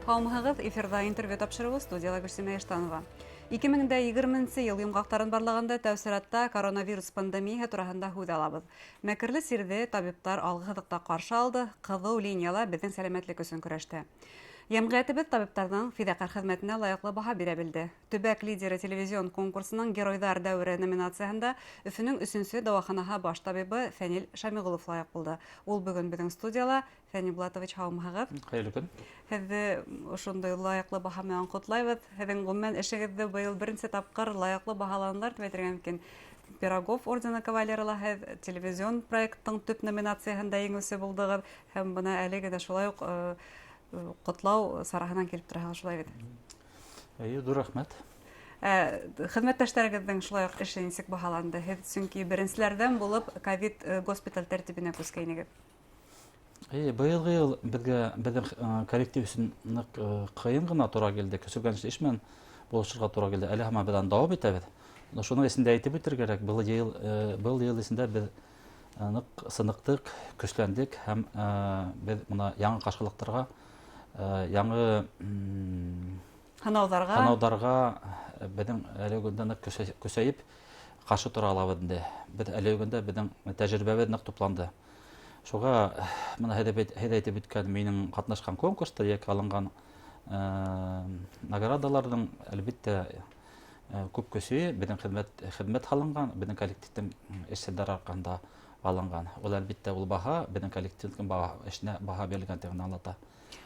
Һаумыһығыҙ, эфирда интервью тапшырыуы студияла Гөлсемә Эштанова. 2020 ел йомғақтарын барлағанда тәүсіратта коронавирус пандемияһы тураһында һүҙ алабыҙ. Мәкерле сирҙе табиптар алғыһыҙлыҡта ҡаршы алды, ҡыҙыу линияла беҙҙең сәләмәтлек өсөн көрәште. Йәмғиәтебеҙ табиптарҙың фиҙаҡәр хеҙмәтенә лайыҡлы баһа бирә белде. Төбәк лидеры телевизион конкурсының Геройҙар дәүре номинацияһында Өфөнөң 3-нче дауаханаһы баш табибы Фәнил Шамиғолов лайыҡ булды. Ул бөгөн беҙҙең студияла. Фәнил Булатович, һаумыһығыҙ. Хәйерле көн. Һеҙҙе ошондай лайыҡлы баһа менән ҡотлайбыҙ. Һеҙҙең ғөмүмән эшегеҙҙе быйыл беренсе тапҡыр лайыҡлы баһаланылар тип әйтергә мөмкин. Пирогов ордены кавалеры ла һеҙ телевизион проекттың төп номинацияһында еңеүсе булдығыҙ һәм бына әле генә шулай уҡ ҡотлау сараһынан килеп тораһығыҙ, шулай бит? Ҙур рәхмәт. Хеҙмәттәштәрегеҙҙең шулай уҡ эше нисек баһаланды? Һеҙ сөнки беренселәрҙән булып ковид госпиталь тәртибенә күскәйнегеҙ. Быйылғы йыл беҙҙең коллектив өсөн ныҡ ҡыйын ғына тура килде. Көсөргәнешле эш менән булышырға тура килде. Әле һаман беҙ дауам итәбеҙ. Шуның эсендә әйтеп үтергә кәрәк. Был йыл эсендә беҙ ныҡ сыныҡтыҡ, көсләндек һәм беҙ бына яңы ҡаршылыҡтарға, яңы һынауҙарға беҙҙең әле көндә ныҡ көсәйеп ҡаршы тора алабыҙ инде. Беҙ әле көндә беҙҙең тәжрибәбеҙ ныҡ тупланды. Шуға мына һеҙ әйтеп үткән минең ҡатнашҡан конкурста йәки алынған наградаларҙың әлбиттә күп көсөйө беҙҙең хеҙмәт һалынған, беҙҙең коллективтың эшселдәр арҡаһында алынған. Ул әлбиттә ул баһа беҙҙең коллективтың эшенә баһа бирелгәнлеген аңлата.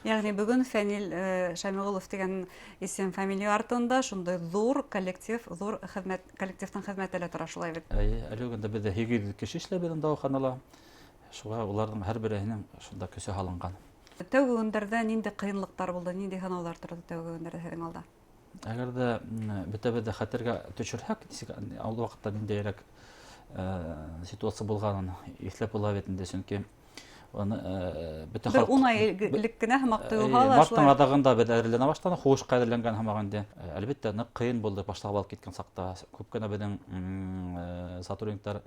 Яғни бөгөн Фәнил Шамиғолов тигән исем фамилия артында шундай ҙур коллектив, ҙур коллективтың хеҙмәте лә тора, шулай бит? Әле көндә беҙҙә 800 кеше эшләй беҙҙең дауаханала. Шуға уларҙың һәр береһенең шунда көсө һалынған. Тәүге көндәрҙә ниндәй ҡыйынлыҡтар булды, ниндәй һынаулар торҙо тәүге көндәрҙә һеҙҙең алда? Әгәр ҙә бөтәбеҙҙе хәтергә төшөрһәк, ул ваҡытта ниндәйерәк ситуация булғанын иҫләп була бит инде, сөнки бер уңайлыҡ кенә һымаҡ тойолһа ла, марттың аҙағында беҙ әҙерләнә башланыҡ, һуғышҡа әҙерләнгән һымаҡ инде. Әлбиттә, ныҡ ҡыйын булды баштағы алып киткән саҡта. Күп кенә беҙҙең сотрудниктар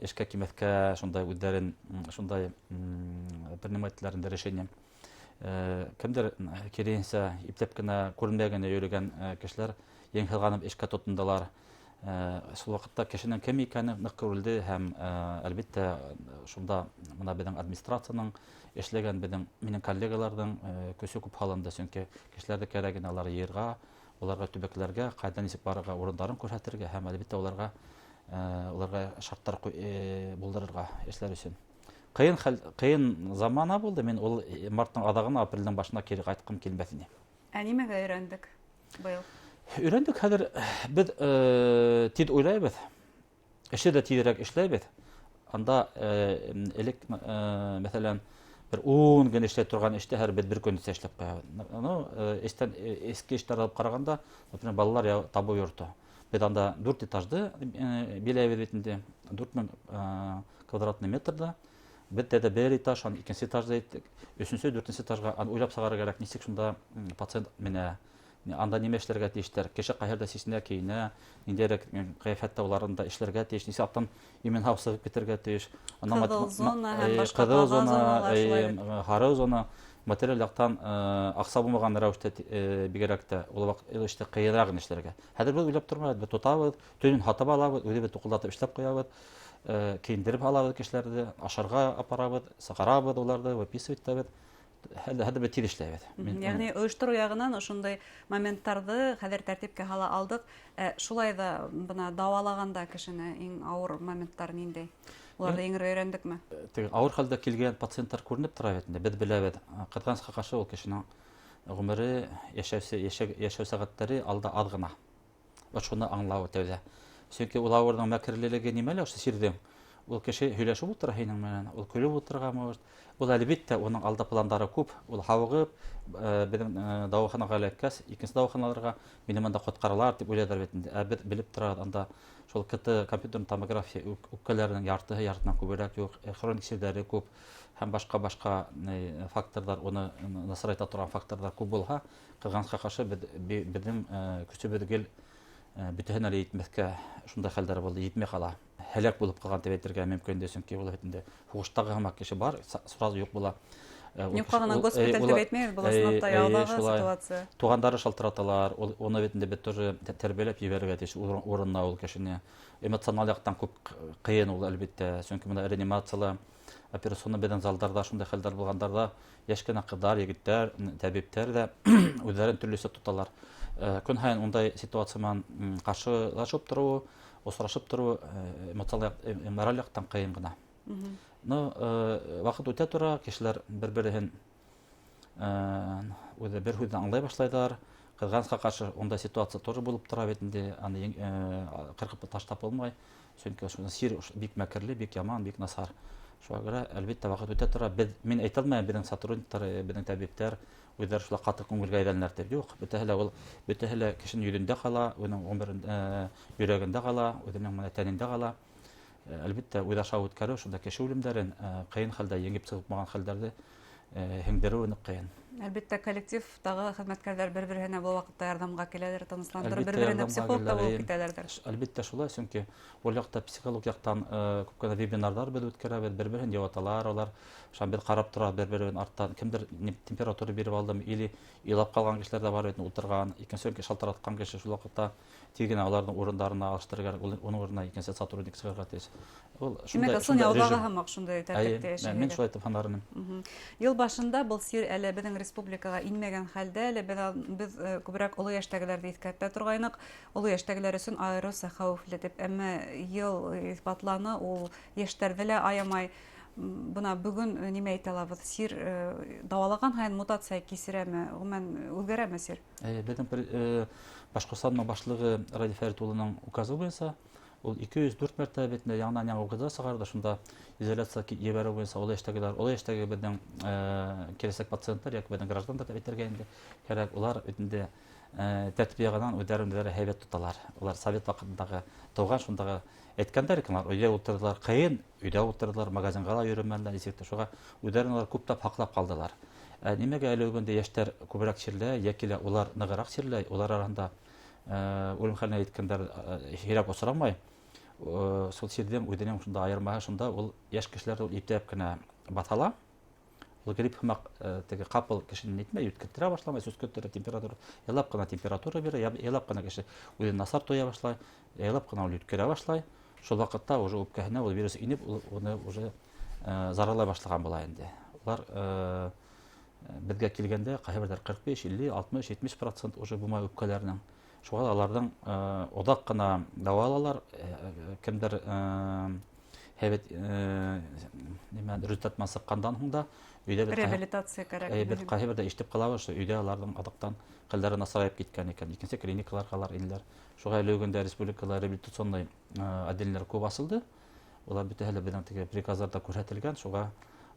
эшкә кимәҫкә, шундай үҙҙәрен, шундай принимателәрен решение. Кемдер киреһенсә ипләп кенә күренмәгән йөрөгән кешеләр еңһеҙ эшкә тотондолар. Шул ваҡытта кешенең кем икәне ныҡ күрелде һәм әлбиттә шунда мына беҙҙең администрацияның эшләгән минең коллегаларҙың көсө күп һалынды, сөнки кешеләрҙе кәрәк ине алар йыйырға, уларға төбәкләргә ҡайҙа нисек барырға урындарын күрһәтергә һәм әлбиттә уларға шарттар булдырырға эшләр өсөн. Ҡыйын замана булды. Мин ул марттың аҙағына, апрелдең башына кире ҡайтҡым килмәҫ ине. Нимәгә өйрәндек быйыл? Өйрәндек. Хәҙер беҙ тиҙ уйлайбыҙ, эше дә тиҙерәк эшләйбеҙ. Анда элек, мәҫәлән, бер 10 көн эшләй торған эште һәр беҙ бер көн эшләп ҡуябыҙ. Эске эштәр алып ҡарағанда, балалар табыу йорто. Беҙ анда 4 этажды биләйбеҙ бит инде, 4000 квадратный метрда. Беҙ дә 1 этаж, 2 этажда иттек, 3-нче, 4-нче этажға уйлап сығарырға кәрәк, нисек шунда пациент менә, анда нимә эшләргә тейештәр, кеше ҡайһырҙа сисенә, кейенә, ниндәйерәк ҡиәфәттә уларында эшләргә тейеш, нисек аттан имен-һау сығып китергә тейеш. Ҡыҙыл зона һәм башҡа ҡыҙыл ҡағыҙ зона, зоналар, шулай. һары зона, материаль яҡтан аҡса булмаған рәүештә бигерәк тә ул эште ҡыйыныраҡ эшләргә. Хәҙер беҙ уйлап тормайбыҙ, беҙ тотабыҙ, төнөн һатып алабыҙ, үҙебеҙ туҡылдатып эшләп ҡуябыҙ, кейендереп алабыҙ кешеләрҙе, ашарға апарабыҙ, сығарабыҙ уларҙы, выписывать итәбеҙ. Хәҙер беҙ тиҙ эшләйбеҙ. Йәғни ойоштороу яғынан ошондай моменттарҙы хәҙер тәртипкә һала алдыҡ. Шулай ҙа бына дауалағанда кешене иң ауыр моменттар ниндәй? Уларҙы еңергә өйрәндекме? Ауыр хәлдә килгән пациенттар күренеп тора бит инде. Беҙ беләбеҙ. Ҡыҙғанысҡа ҡаршы ул кешенең ғүмере, йәшәү сәғәттәре алда аҙ ғына. Шуны аңлауы тәүҙә. Сөнки ул ауырҙың мәкерлелеге нимәлә ошо сирҙең? Ул кеше һөйләшеп ултыра һинең менән, ул көлөп ултырырға может. Ул әлбиттә уның алда пландары күп. Ул һауығып, беҙҙең дауаханаға эләккәс, икенсе дауаханаларға мине бында ҡотҡаралар тип уйлайҙар бит инде. Ә беҙ белеп торабыҙ, анда шул КТ компьютерный томография үпкәләренең яртыһынан күберәк юҡ, хроник сирҙәре күп һәм башҡа факторҙар, уны насырайта торған факторҙар күп булһа, ҡыҙғанысҡа ҡаршы беҙҙең көсөбөҙ гел бөтәһен әле етмәҫкә шундай хәлдәр булды, етмәй ҡала. Һәләк булып ҡалған тип әйтергә мөмкин, сөнки ул бит инде һуғыштағы һымаҡ кеше бар, сразу юҡ була. Юкагынан госпиталь дип әйтмәйбез, була сынапта ягдагы ситуация. Тугандары шалтыраталар, оны бит инде бит тоже тәрбияләп җибәрергә тиеш урынна ул кешене. Эмоциональ яктан күп кыен ул әлбәттә. Чөнки монда реанимациялы операционный беден залдарда шундай хәлләр булгандарда яшь кенә кызлар, егетләр, табиблар да үзләрен төрлесе тоталар. Көн һайын ундай ситуация менән каршылашып тору, осрашып тору эмоциональ мораль яктан кыен гына. Но вакыт үтә тора, кешеләр бер-берен үзе бер хүздән аңлай башлайлар. Кызганска каршы ондай ситуация тоже булып тора бит инде, аны кыркып ташлап булмай. Чөнки шуны сир бик мәкерле, бик яман, бик насар. Шуңа күрә әлбәттә вакыт үтә тора. Мин әйтә алмыйм, безнең сотрудниклар, безнең табиблар үзләре шулай каты күңелгә әйләнәләр дип. Юк, бөтәһе кешенең йөрәгендә кала, уның йөрәгендә кала, үзенең тәнендә кала. Әлбәттә, уйлаша үткәрү, шунда кеше үлемнәрен, кыен хәлдә еңеп чыгмаган хәлләрне һеңдерү кыен. Әлбәттә, коллективтагы хезмәткәрләр бер-беренә бу вакытта ярдәмгә киләләр, тынычландырып, бер-беренә психолог да булып китәләрдер. Әлбәттә шулай, чөнки ул якта психолог яктан күп кенә вебинарлар бер үткәрәбез, бер-берен җаваталар, алар шам бер карап тора, бер-берен арттан кемдер температура биреп алдымы, или илап калган кешеләр дә бар бит, утырган, икенче шалтыраткан кеше шул вакытта тигенә аларның урыннарына алыштырырга, уның урынына икенче сотрудник чыгарга тиеш. Ул шунда яудагы һәм шундай тәртиптә яшәгән. Мин шулай итеп ханарым. Ел башында был сир әле безнең республикага инмәгән хәлдә, әле без күбрәк олы яшьтәгеләрне искәртә торгайнык, олы яшьтәгеләр өчен аэроса хәвефле дип. Әмма ел исбатланы, ул яшьтәрне лә аямай. Бuna бүген нимә әйтә алабыз? Сир давалаган һәм мутация кисерәме, гомумән үзгәрәме сир? Безнең Башкортстанның башлыгы Ради Фәрит улының указы буенча, ул 204 мәртәбә бит яңадан укыды сыгарды, шунда изоляциягә җибәрү буенча олы яшьтәге безнең киләсәк пациентлар, яки безнең граждандар дип әйтергә инде кирәк, улар инде тәртип ягыннан үзләрен һәйбәт тоталар. Улар совет вакытындагы туган шундагы әйткәндәр икән, өйдә утырдылар, кыен, өйдә утырдылар, магазинга да йөрмәделәр, исәктә шуга үзләрен алар күптәп хаклап калдылар. Нимәгә әле бүгендә яшьтәр күбрәк чирләй, яки улар ныгырак чирләй, улар арасында үлем хәленә әйткәндәр һирәк осрамай. Сол чирдән үзенең шунда аермаһы шунда, ул яшь кешеләр ул иптәп кенә батала. Ул грип хәмәк теге капыл кешене нитмәй, үткәрә башламай, сүз көттерә температура, ялап кына температура бирә, ялап кына кеше үзен насар тоя башлай, ялап кына ул үткәрә башлай. Шул вакытта уже үпкәһенә ул вирус инеп, уны уже зарарлай башлаган була инде. Улар безгә килгәндә кайберләр 45, 50, 60, 70% уже булмай үпкәләрнең. Шуңа аларның одак кына давалалар, кемдер һәйбәт результат масыккандан һуң да өйдә реабилитация кирәк. Бит кайбердә иштеп калабыз, өйдә аларның адактан хәлләре насарайып киткән икән. Икенче клиникаларга алар инделәр. Шуңа лөгендә республикалар реабилитационный отделләр күп асылды. Улар бөтәһе безнең теге приказларда күрсәтелгән. Шуңа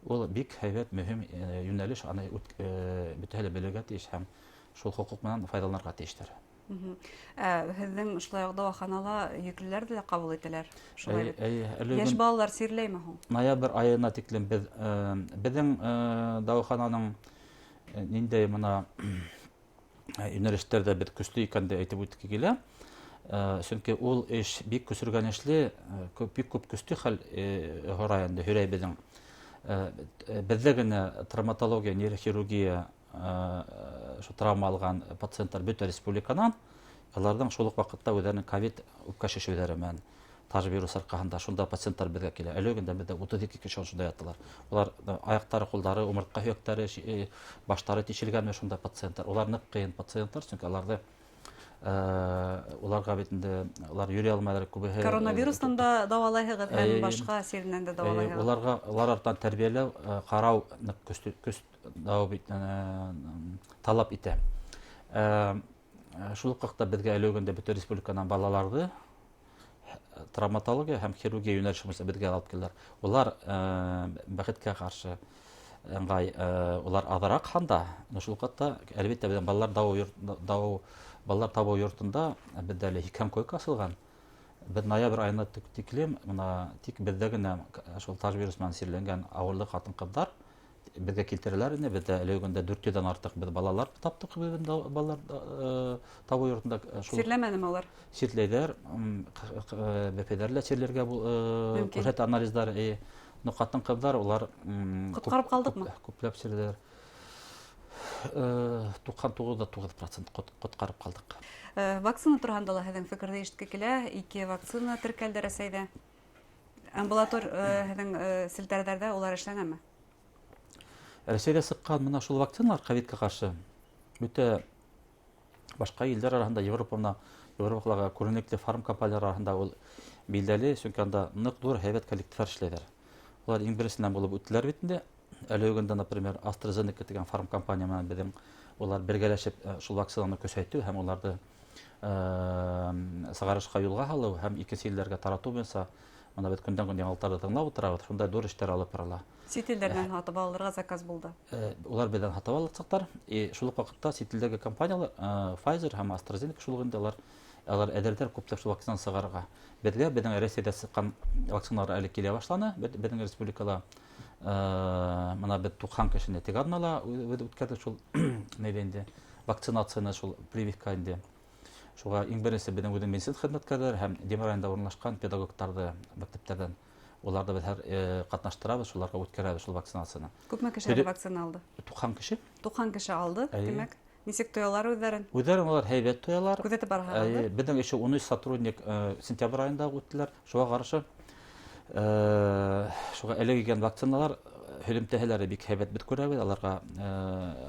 ул бик һәйбәт, мөһим юнәлеш, аны бөтәһе белергә тиеш һәм шул хокук менән файдаланырга тиештер. Һезнең шулай ук дәваханала йөклеләрне дә кабул итәләр. Шулай. Яшь балалар сирләйме һуң? Ноябрь аена тиклем безнең дәвахананың ниндәй моны юнәлештәрдә бит көчле икәнде әйтеп үтәргә килә. Чөнки ул эш бик көсергән эшле, бик күп көчле хәл гораенде һөрәй безнең. Бездә генә травматология, нейрохирургия шу травма алган пациентлар бөтә республиканан, алардан шул ук вакытта үзләренең ковид үпкә шешүләре менән таж вирус аркаһында шунда пациентлар безгә килә. Әлегендә бездә 32 кеше шунда яталар. Улар аяктары, кулдары, умыртка һөяктәре, баштары тишелгәнме шунда пациентлар. Улар нык кыен пациентлар, чөнки уларга бит инде улар йөри алмайлар күбе. Коронавирустан да дәвалайһыгыз һәм башка сирнән дә дәвалайһыгыз. Улар арттан тәрбияләү, карау нык көч талап итә. Шул вакытта безгә әлегендә бөтен республикадан балаларды травматология һәм хирургия юнәлеше буенча безгә алып килделәр. Улар бәхеткә каршы улар азрак ханда. Шул вакытта әлбәттә безнең балалар табу йортында бездә әле 2 койка асылган. Без ноябрь аена тиклем моны тик бездә генә шул таж вирус менән сирләнгән авырлы хатын-кызлар безгә килтерәләр инде. Бездә әлегендә 400-дән артык без балалар таптык, балалар табу йортында. Сирләмәдеме алар? Сирләйләр, БПДәрләр сирләргә күрсәтә анализлар, Но хатын-кызлар улар Коткарып калдыкмы? Күпләп сирләр 99% коткарып калдык. Вакцина турында ла һеҙҙең фекерҙе ишеткә килә. 2 вакцина теркәлде Рәсәйҙә. Амбулатор һеҙҙең селтәрҙәрҙә улар эшләнәме? Рәсәйдә сыҡҡан мына шул вакциналар ковидка ҡаршы бөтә башҡа илдәр араһында Европалағы күренекле фарм компаниялар араһында ул билдәле, сөнки анда ныҡ ҙур һәйбәт коллективтар эшләйҙәр. Улар иң беренсенән булып үттеләр бит инде. Әле үгендә, например, AstraZeneca дигән фарм компания менән беҙҙең улар бергәләшеп шул вакцинаны көсәйтеү һәм уларҙы сығарышҡа юлға һалыу һәм икенсе илдәргә таратыу буйынса мына беҙ көндән-көн яңылыҡтарҙы тыңлап ултырабыҙ. Шундай ҙур эштәр алып барыла. Сит илдәрҙән һатып алырға заказ булды. Улар беҙҙән һатып аласаҡтар. Шул уҡ ваҡытта сит илдәге компаниялар Pfizer һәм AstraZeneca шул инде алар әҙерҙәр күпләп шул вакцинаны сығарырға. Беҙгә беҙҙең Рәсәйҙә сыҡҡан вакциналар әле килә башланы. Беҙҙең республикала мына беҙ 90 кешене тик аҙнала үткәрҙек шул нейҙә инде вакцинацияны шул прививка инде. Шуға иң беренсе беҙҙең үҙең медицина хеҙмәткәрҙәр һәм Дем районында урынлашҡан педагогтарҙы мәктәптәрҙән уларҙы беҙ ҡатнаштырабыҙ, шуларға үткәрәбеҙ шул вакцинацияны. Күпме кешеләр вакцина алды? 90 кеше. 90 кеше алды, тимәк. Нисек тоялар үҙҙәрен? Үҙҙәрен улар һәйбәт тоялар. Күҙәтеп бараһығыҙ. Беҙҙең еще 13 сотрудник сентябрь айында үттеләр. Шуға ҡаршы шуға әле килгән вакциналар һөҙөмтәһеләре бик һәйбәт беҙ күрәбеҙ. Аларға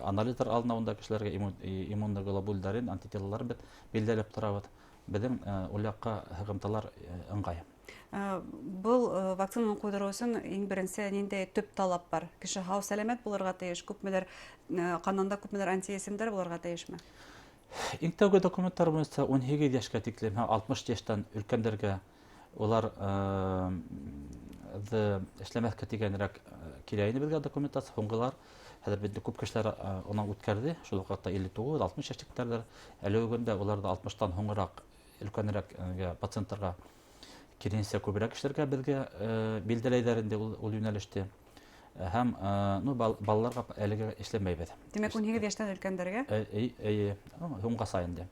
анализдар алына унда кешеләргә иммуноглобулдарын, антителаларын беҙ билдәләп торабыҙ. Беҙҙең ул яҡҡа һығымталар ыңғай. Был вакцинаны ҡуйҙырыу өсөн иң беренсе ниндәй төп талап бар? Кеше һау, сәләмәт булырға тейеш, күпмелер ҡанында күпмелер антиесемдәр булырға тейешме? Иң тәүге документтар буйынса 18 йәшкә тиклем һәм 60 йәштән өлкәндәргә улар эшләмәҫкә тигәнерәк килә ине беҙгә документация. Һуңғылар хәҙер беҙҙе күп кешеләр унан үткәрҙе. Шул ваҡытта 59-60 йәштәктәрҙер. Әле үгендә уларҙы 60-тан һуңыраҡ өлкәнерәк пациенттарға киренсә күберәк эшләргә беҙгә билдәләйҙәр инде ул йүнәлеште. Һәм балаларға әлегә эшләмәйбеҙ. Тимәк, 18 йәштән өлкәндәргә? Һуңға сайынды.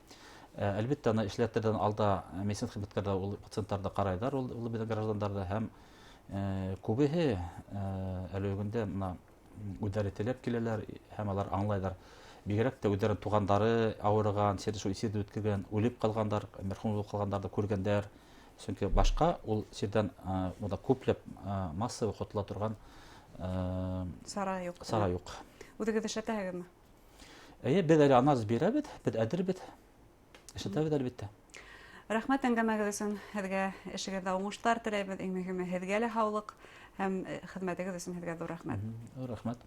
Әлбиттә, эшләттерҙән алда медицина хеҙмәткәрҙәр ул пациенттарҙы ҡарайҙар, ул беҙҙең граждандарҙы һәм күбеһе әле үгендә үҙҙәре теләп киләләр һәм алар аңлайҙар. Бигерәк тә үҙҙәрен туғандары ауырыған, сирде үткәргән, үлеп ҡалғандар, мәрхүм булып ҡалғандарҙы күргәндәр. Сөнки башҡа ул сирҙән күпләп массовый ҡотола торған сара юҡ. Үҙегеҙ эшләтәһегеҙме? Беҙ әле анализ бирәбеҙ, беҙ әҙербеҙ. Эшләтәбеҙ әлбиттә. Рәхмәт әңгәмәгеҙ өсөн. Һеҙгә эшегеҙҙә уңыштар теләйбеҙ. Иң мөһиме һеҙгә лә һаулыҡ һәм хеҙмәтегеҙ өсөн һеҙгә ҙур рәхмәт. Рәхмәт.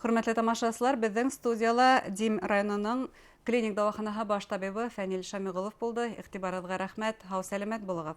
Хөрмәтле тамашасылар, беҙҙең студияла Дим районының клиник дауаханаһы баш табибы Фәнил Шамиғолов булды. Иғтибарығыҙға рәхмәт. Һау, сәләмәт булығыҙ.